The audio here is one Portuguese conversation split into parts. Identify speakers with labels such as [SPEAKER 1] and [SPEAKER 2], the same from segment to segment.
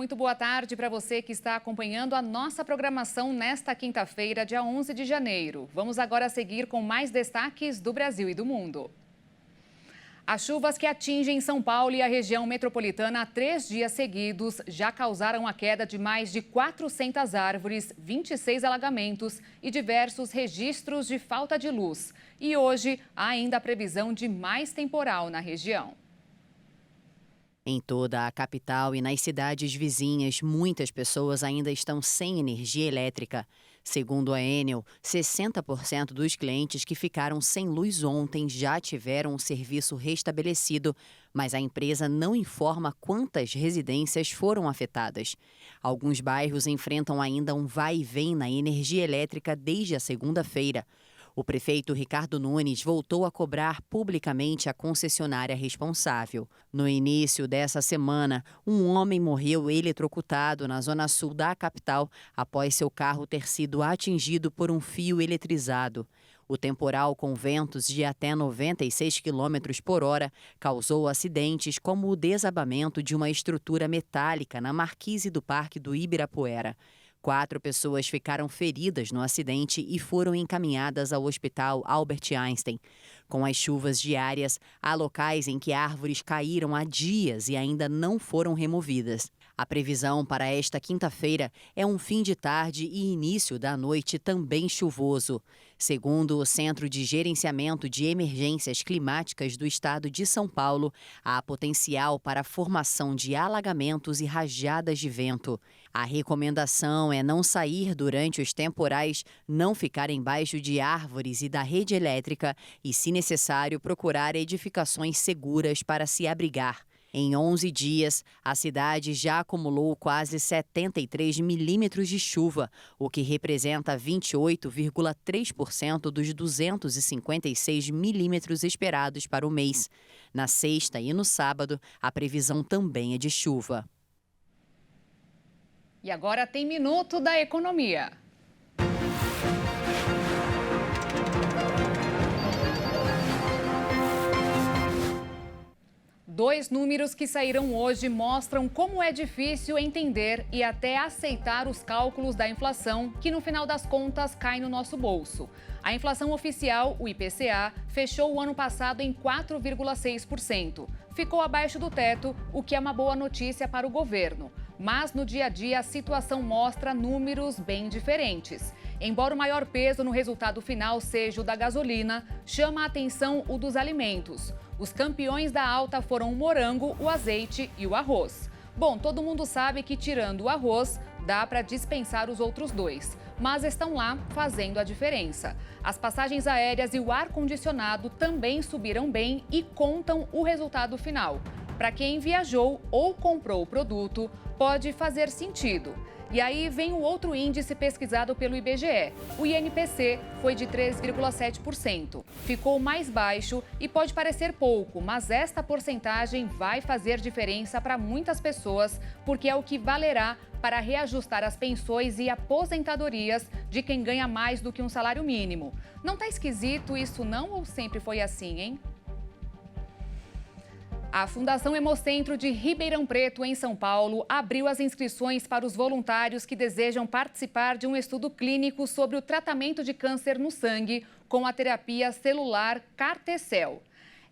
[SPEAKER 1] muito boa tarde para você que está acompanhando a nossa programação nesta quinta-feira, dia 11 de janeiro. Vamos agora seguir com mais destaques do Brasil e do mundo. As chuvas que atingem São Paulo e a região metropolitana há 3 dias seguidos já causaram a queda de mais de 400 árvores, 26 alagamentos e diversos registros de falta de luz. E hoje há ainda a previsão de mais temporal na região.
[SPEAKER 2] Em toda a capital e nas cidades vizinhas, muitas pessoas ainda estão sem energia elétrica. Segundo a Enel, 60% dos clientes que ficaram sem luz ontem já tiveram o serviço restabelecido, mas a empresa não informa quantas residências foram afetadas. Alguns bairros enfrentam ainda um vai e vem na energia elétrica desde a segunda-feira. O prefeito Ricardo Nunes voltou a cobrar publicamente a concessionária responsável. No início dessa semana, um homem morreu eletrocutado na zona sul da capital após seu carro ter sido atingido por um fio eletrizado. O temporal com ventos de até 96 km por hora causou acidentes como o desabamento de uma estrutura metálica na marquise do Parque do Ibirapuera. 4 pessoas ficaram feridas no acidente e foram encaminhadas ao Hospital Albert Einstein. Com as chuvas diárias, há locais em que árvores caíram há dias e ainda não foram removidas. A previsão para esta quinta-feira é um fim de tarde e início da noite também chuvoso. Segundo o Centro de Gerenciamento de Emergências Climáticas do Estado de São Paulo, há potencial para a formação de alagamentos e rajadas de vento. A recomendação é não sair durante os temporais, não ficar embaixo de árvores e da rede elétrica e, se necessário, procurar edificações seguras para se abrigar. Em 11 dias, a cidade já acumulou quase 73 milímetros de chuva, o que representa 28,3% dos 256 milímetros esperados para o mês. Na sexta e no sábado, a previsão também é de chuva.
[SPEAKER 1] E agora tem Minuto da Economia. Dois números que saíram hoje mostram como é difícil entender e até aceitar os cálculos da inflação, que no final das contas cai no nosso bolso. A inflação oficial, o IPCA, fechou o ano passado em 4,6%. Ficou abaixo do teto, o que é uma boa notícia para o governo. Mas no dia a dia a situação mostra números bem diferentes. Embora o maior peso no resultado final seja o da gasolina, chama a atenção o dos alimentos. Os campeões da alta foram o morango, o azeite e o arroz. Bom, todo mundo sabe que tirando o arroz, dá para dispensar os outros dois, mas estão lá fazendo a diferença. As passagens aéreas e o ar-condicionado também subiram bem e contam o resultado final. Para quem viajou ou comprou o produto, pode fazer sentido. E aí vem o outro índice pesquisado pelo IBGE. O INPC foi de 3,7%. Ficou mais baixo e pode parecer pouco, mas esta porcentagem vai fazer diferença para muitas pessoas, porque é o que valerá para reajustar as pensões e aposentadorias de quem ganha mais do que um salário mínimo. Não tá esquisito isso não ou sempre foi assim, hein? A Fundação Hemocentro de Ribeirão Preto, em São Paulo, abriu as inscrições para os voluntários que desejam participar de um estudo clínico sobre o tratamento de câncer no sangue com a terapia celular CAR-T-cell.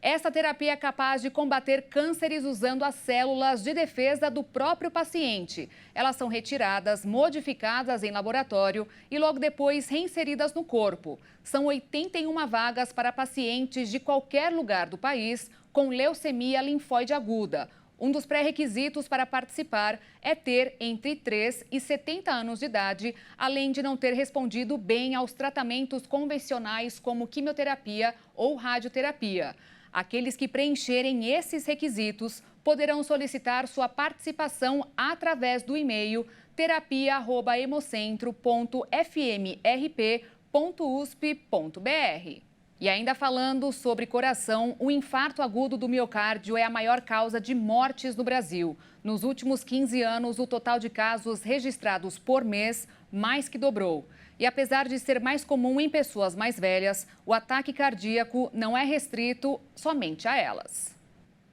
[SPEAKER 1] Essa terapia é capaz de combater cânceres usando as células de defesa do próprio paciente. Elas são retiradas, modificadas em laboratório e logo depois reinseridas no corpo. São 81 vagas para pacientes de qualquer lugar do país com leucemia linfóide aguda. Um dos pré-requisitos para participar é ter entre 3 e 70 anos de idade, além de não ter respondido bem aos tratamentos convencionais como quimioterapia ou radioterapia. Aqueles que preencherem esses requisitos poderão solicitar sua participação através do e-mail terapia@hemocentro.fmrp.usp.br. E ainda falando sobre coração, o infarto agudo do miocárdio é a maior causa de mortes no Brasil. Nos últimos 15 anos, o total de casos registrados por mês mais que dobrou. E apesar de ser mais comum em pessoas mais velhas, o ataque cardíaco não é restrito somente a elas.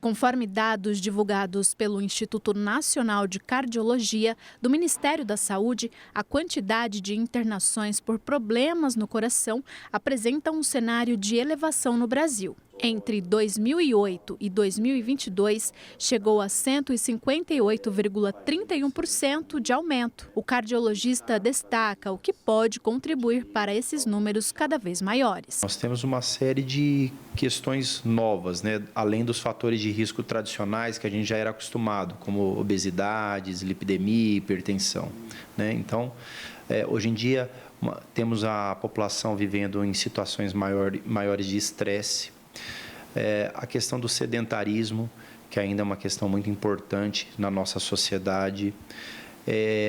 [SPEAKER 3] Conforme dados divulgados pelo Instituto Nacional de Cardiologia do Ministério da Saúde, a quantidade de internações por problemas no coração apresenta um cenário de elevação no Brasil. Entre 2008 e 2022, chegou a 158,31% de aumento. O cardiologista destaca o que pode contribuir para esses números cada vez maiores.
[SPEAKER 4] Nós temos uma série de questões novas, né? Além dos fatores de risco tradicionais que a gente já era acostumado, como obesidade, dislipidemia, hipertensão, né? Então, hoje em dia, temos a população vivendo em situações maiores de estresse. A questão do sedentarismo, que ainda é uma questão muito importante na nossa sociedade,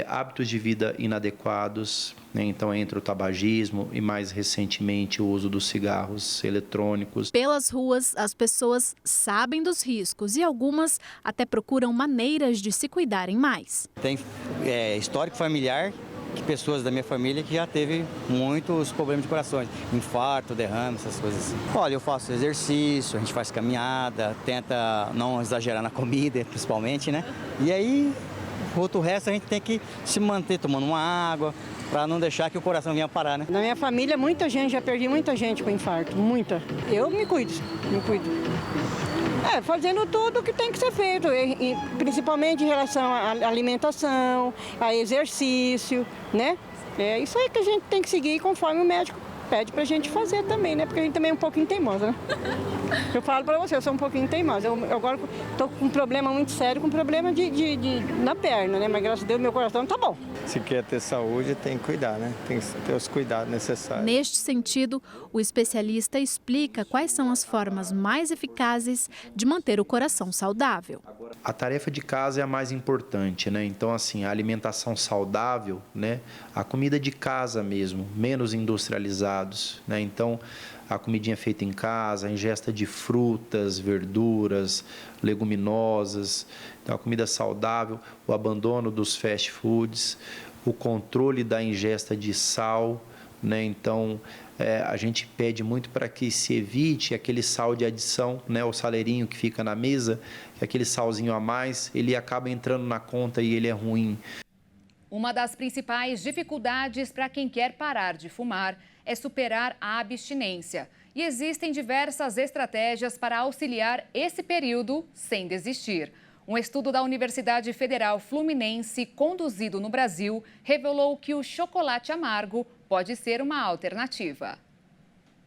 [SPEAKER 4] hábitos de vida inadequados, né? Então entra o tabagismo e, mais recentemente, o uso dos cigarros eletrônicos.
[SPEAKER 3] Pelas ruas, as pessoas sabem dos riscos e algumas até procuram maneiras de se cuidarem mais.
[SPEAKER 5] Tem histórico familiar, que pessoas da minha família que já teve muitos problemas de coração, infarto, derrame, essas coisas assim. Olha, eu faço exercício, a gente faz caminhada, tenta não exagerar na comida, principalmente, né? E aí, o resto a gente tem que se manter tomando uma água, para não deixar que o coração venha parar, né?
[SPEAKER 6] Na minha família, muita gente, já perdi muita gente com infarto, muita. Eu me cuido. Fazendo tudo o que tem que ser feito, e principalmente em relação à alimentação, a exercício, né? É isso aí que a gente tem que seguir conforme o médico pede pra gente fazer também, né? Porque a gente também é um pouquinho teimosa, né? Eu falo pra você, eu sou um pouquinho teimosa. Eu agora tô com um problema muito sério, com um problema na perna, né? Mas graças a Deus, meu coração tá bom.
[SPEAKER 7] Se quer ter saúde, tem que cuidar, né? Tem que ter os cuidados necessários.
[SPEAKER 3] Neste sentido, o especialista explica quais são as formas mais eficazes de manter o coração saudável.
[SPEAKER 4] A tarefa de casa é a mais importante, né? Então, assim, a alimentação saudável, né? A comida de casa mesmo, menos industrializados, né? Então, a comidinha feita em casa, a ingesta de frutas, verduras, leguminosas, então a comida saudável, o abandono dos fast foods, o controle da ingesta de sal, né? Então, a gente pede muito para que se evite aquele sal de adição, né? O saleirinho que fica na mesa, aquele salzinho a mais, ele acaba entrando na conta e ele é ruim.
[SPEAKER 1] Uma das principais dificuldades para quem quer parar de fumar é superar a abstinência. E existem diversas estratégias para auxiliar esse período sem desistir. Um estudo da Universidade Federal Fluminense, conduzido no Brasil, revelou que o chocolate amargo pode ser uma alternativa.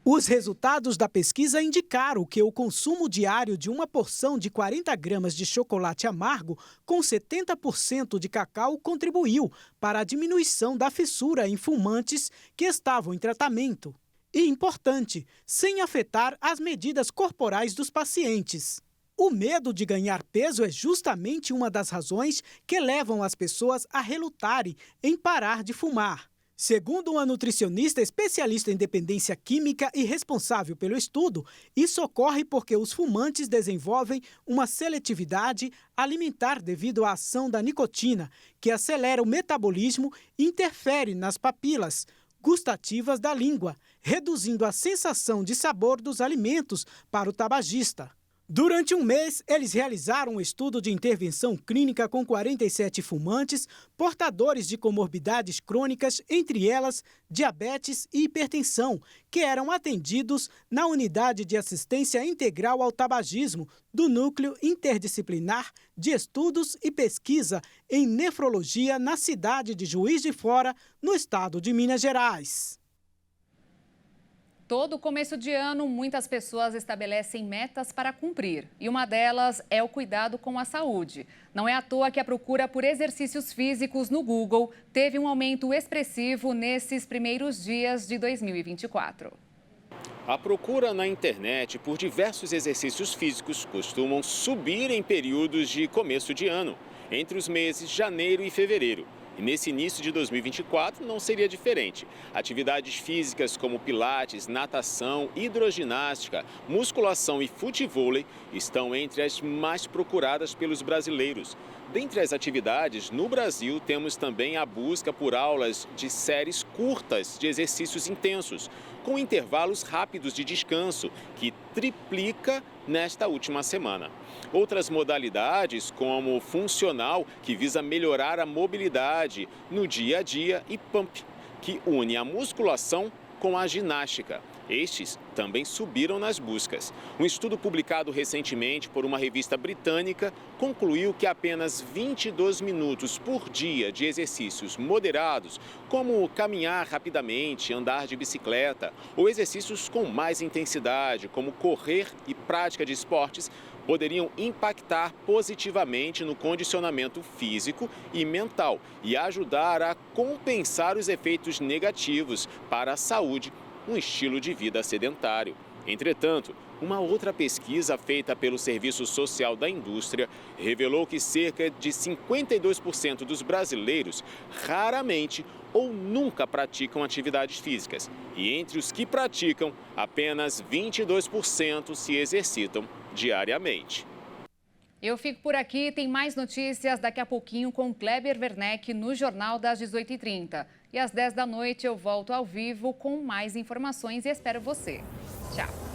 [SPEAKER 8] Os resultados da pesquisa indicaram que o consumo diário de uma porção de 40 gramas de chocolate amargo com 70% de cacau contribuiu para a diminuição da fissura em fumantes que estavam em tratamento. E importante, sem afetar as medidas corporais dos pacientes. O medo de ganhar peso é justamente uma das razões que levam as pessoas a relutarem em parar de fumar. Segundo uma nutricionista especialista em dependência química e responsável pelo estudo, isso ocorre porque os fumantes desenvolvem uma seletividade alimentar devido à ação da nicotina, que acelera o metabolismo e interfere nas papilas gustativas da língua, reduzindo a sensação de sabor dos alimentos para o tabagista. Durante um mês, eles realizaram um estudo de intervenção clínica com 47 fumantes, portadores de comorbidades crônicas, entre elas diabetes e hipertensão, que eram atendidos na Unidade de Assistência Integral ao Tabagismo do Núcleo Interdisciplinar de Estudos e Pesquisa em Nefrologia na cidade de Juiz de Fora, no estado de Minas Gerais.
[SPEAKER 1] Todo começo de ano, muitas pessoas estabelecem metas para cumprir. E uma delas é o cuidado com a saúde. Não é à toa que a procura por exercícios físicos no Google teve um aumento expressivo nesses primeiros dias de 2024.
[SPEAKER 9] A procura na internet por diversos exercícios físicos costumam subir em períodos de começo de ano, entre os meses de janeiro e fevereiro. E nesse início de 2024 não seria diferente. Atividades físicas como pilates, natação, hidroginástica, musculação e futevôlei estão entre as mais procuradas pelos brasileiros. Dentre as atividades, no Brasil temos também a busca por aulas de séries curtas de exercícios intensos, com intervalos rápidos de descanso, que triplica nesta última semana. Outras modalidades, como funcional, que visa melhorar a mobilidade no dia a dia, e pump, que une a musculação com a ginástica. Estes também subiram nas buscas. Um estudo publicado recentemente por uma revista britânica concluiu que apenas 22 minutos por dia de exercícios moderados, como caminhar rapidamente, andar de bicicleta, ou exercícios com mais intensidade, como correr e prática de esportes, poderiam impactar positivamente no condicionamento físico e mental e ajudar a compensar os efeitos negativos para a saúde, um estilo de vida sedentário. Entretanto, uma outra pesquisa feita pelo Serviço Social da Indústria revelou que cerca de 52% dos brasileiros raramente ou nunca praticam atividades físicas. E entre os que praticam, apenas 22% se exercitam diariamente.
[SPEAKER 1] Eu fico por aqui, tem mais notícias daqui a pouquinho com Kleber Werneck no Jornal das 18h30. E às 10 da noite eu volto ao vivo com mais informações e espero você. Tchau!